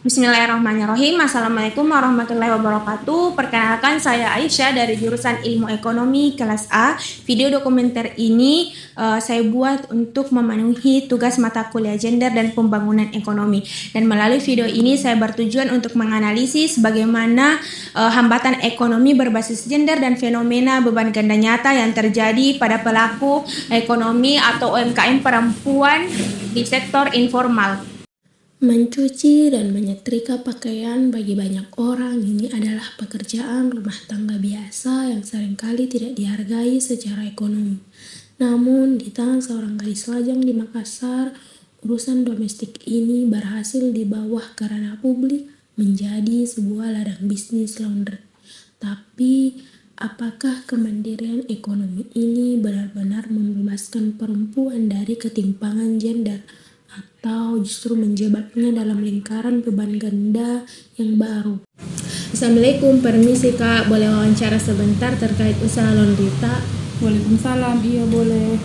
Bismillahirrahmanirrahim. Assalamualaikum warahmatullahi wabarakatuh. Perkenalkan, saya Aisyah dari jurusan Ilmu Ekonomi kelas A. Video dokumenter ini saya buat untuk memenuhi tugas mata kuliah gender dan pembangunan ekonomi. Dan melalui video ini saya bertujuan untuk menganalisis bagaimana hambatan ekonomi berbasis gender dan fenomena beban ganda nyata yang terjadi pada pelaku ekonomi atau UMKM perempuan di sektor informal. Mencuci dan menyetrika pakaian bagi banyak orang ini adalah pekerjaan rumah tangga biasa yang seringkali tidak dihargai secara ekonomi. Namun, di tangan seorang gadis lajang di Makassar, urusan domestik ini berhasil dibawa ke ranah publik menjadi sebuah ladang bisnis laundry. Tapi, apakah kemandirian ekonomi ini benar-benar membebaskan perempuan dari ketimpangan gender? Atau justru menjebaknya dalam lingkaran beban ganda yang baru? Assalamualaikum, permisi Kak, boleh wawancara sebentar terkait usaha Laundrita? Waalaikumsalam, iya boleh.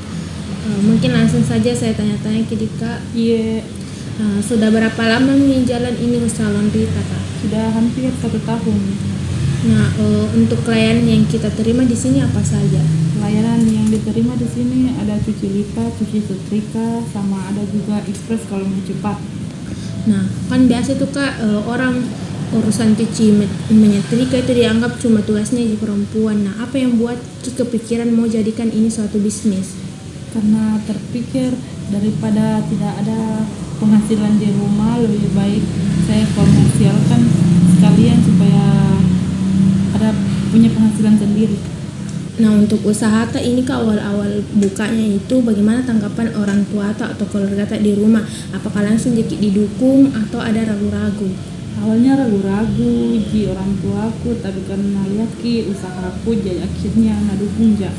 Mungkin langsung saja saya tanya-tanya ke Kak. Iya, Sudah berapa lama nih jalan ini usaha Laundrita Kak? sudah hampir 1 tahun. Nah, untuk klien yang kita terima di sini apa saja? Layanan yang diterima di sini ada cuci lipat, cuci setrika, sama ada juga ekspres kalau mau cepat. Nah, kan biasa tuh Kak, orang urusan cuci menyetrika itu dianggap cuma tugasnya di perempuan. Nah, apa yang buat Ki kepikiran mau jadikan ini suatu bisnis? Karena terpikir daripada tidak ada penghasilan di rumah, lebih baik saya komersialkan sekalian supaya ada punya penghasilan sendiri. Nah, untuk usaha Tak ini Kak, awal-awal bukanya itu bagaimana tanggapan orang tua Tak atau keluarga Tak di rumah? Apakah langsung jadi didukung atau ada ragu-ragu? Awalnya ragu-ragu ji orang tuaku, tapi karena lihat ki usahaku jadi akhirnya ngedukung ja.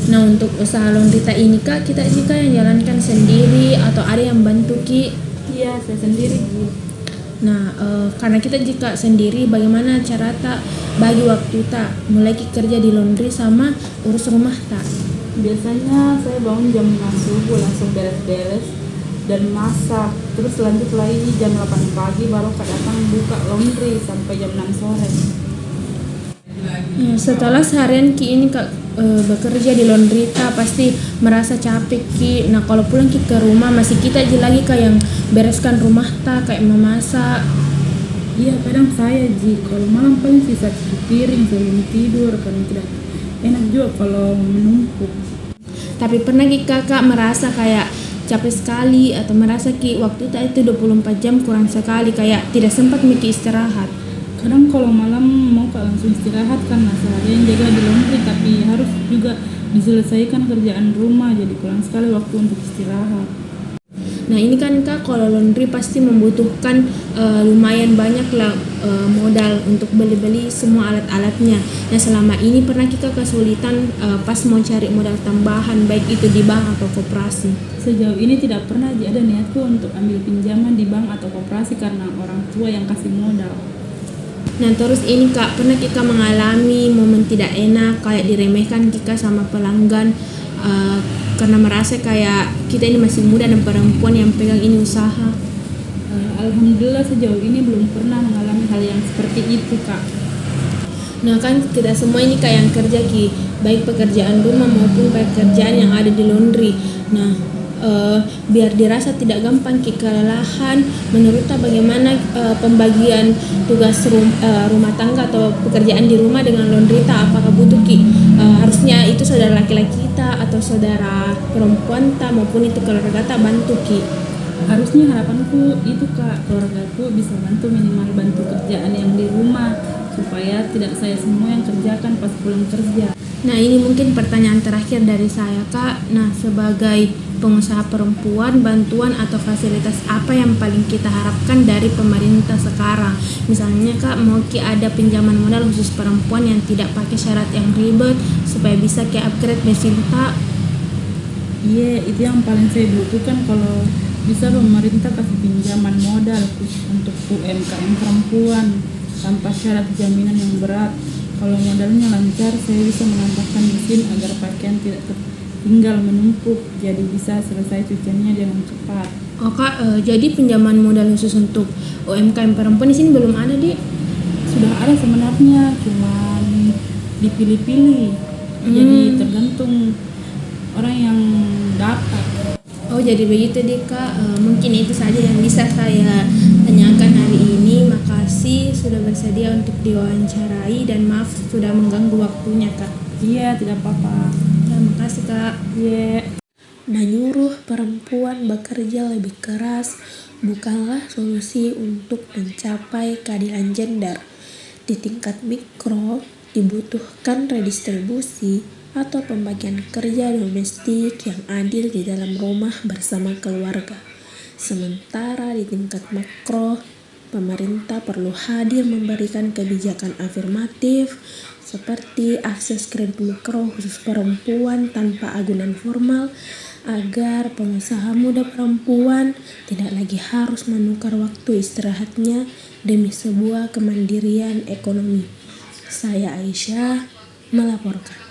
Nah, untuk usaha Laundrita ini Kak, kita yang jalankan sendiri atau ada yang bantu Ki? Iya, saya sendiri ji. Nah, karena kita jika sendiri, bagaimana cara Tak bagi waktu Tak mulai kerja di laundry sama urus rumah Tak? Biasanya saya bangun jam 6 subuh langsung beres-beres dan masak. Terus lanjut lagi jam 8 pagi baru datang buka laundry sampai jam 6 sore. Nah, setelah seharian Ki ini Kak bekerja di Laundrita pasti merasa capek Ki. Nah, kalau pulang Ki ke rumah masih kita aja lagi Kak yang bereskan rumah Tak, kayak memasak. Iya, kadang saya ji kalau malam paling sisa cuci piring sebelum tidur karena tidak enak juga kalau menumpuk. Tapi pernah Ki Kakak merasa kayak capek sekali atau merasa Ki waktu Tak itu 24 jam kurang sekali, kayak tidak sempat Miki istirahat? Kadang kalau malam mau langsung istirahat karena seharian jaga di laundry, tapi harus juga diselesaikan kerjaan rumah, jadi kurang sekali waktu untuk istirahat. Nah, ini kan Kak, kalau laundry pasti membutuhkan lumayan banyak lah modal untuk beli-beli semua alat-alatnya. Nah, selama ini pernah kita kesulitan pas mau cari modal tambahan, baik itu di bank atau koperasi? Sejauh ini tidak pernah ada niatku untuk ambil pinjaman di bank atau koperasi karena orang tua yang kasih modal. Nah, terus ini Kak, pernah kita mengalami momen tidak enak kayak diremehkan kita sama pelanggan karena merasa kayak kita ini masih muda dan perempuan yang pegang ini usaha? Alhamdulillah sejauh ini belum pernah mengalami hal yang seperti itu Kak. Nah, kan kita semua ini Kak yang kerja Ki, baik pekerjaan rumah maupun pekerjaan yang ada di laundry. Nah, biar dirasa tidak gampang Ki kelelahan, menurut Tak bagaimana pembagian tugas rumah tangga atau pekerjaan di rumah dengan Laundrita? Apakah butuh Ki harusnya itu saudara laki-laki Tak atau saudara perempuan Tak maupun itu keluarga Tak bantu Ki? Harusnya harapanku itu Kak, keluargaku bisa bantu minimal bantu kerjaan yang di rumah supaya tidak saya semua yang kerjakan pas pulang kerja. Nah, ini mungkin pertanyaan terakhir dari saya Kak. Nah, sebagai pengusaha perempuan, bantuan atau fasilitas apa yang paling kita harapkan dari pemerintah sekarang? Misalnya Kak, mau Ki ada pinjaman modal khusus perempuan yang tidak pakai syarat yang ribet supaya bisa Ki upgrade mesin Tak? Iya, itu yang paling saya butuhkan, kalau bisa pemerintah kasih pinjaman modal khusus untuk UMKM perempuan tanpa syarat jaminan yang berat. Kalau modalnya lancar, saya bisa menambahkan mesin agar pakaian tinggal menumpuk, jadi bisa selesai cuciannya dengan cepat. Oh Kak, jadi pinjaman modal khusus untuk UMKM perempuan di sini belum ada, Dik? Sudah ada sebenarnya, cuman dipilih-pilih. Jadi tergantung orang yang dapat. Oh jadi begitu deh Kak. Mungkin itu saja yang bisa saya tanyakan hari ini. Makasih sudah bersedia untuk diwawancarai dan maaf sudah mengganggu waktunya Kak. Iya, tidak apa-apa. Terima kasih Kak. Iya. Menyuruh perempuan bekerja lebih keras bukanlah solusi untuk mencapai keadilan gender. Di tingkat mikro, dibutuhkan redistribusi atau pembagian kerja domestik yang adil di dalam rumah bersama keluarga. Sementara di tingkat makro, pemerintah perlu hadir memberikan kebijakan afirmatif seperti akses kredit mikro khusus perempuan tanpa agunan formal agar pengusaha muda perempuan tidak lagi harus menukar waktu istirahatnya demi sebuah kemandirian ekonomi. Saya Aisyah melaporkan.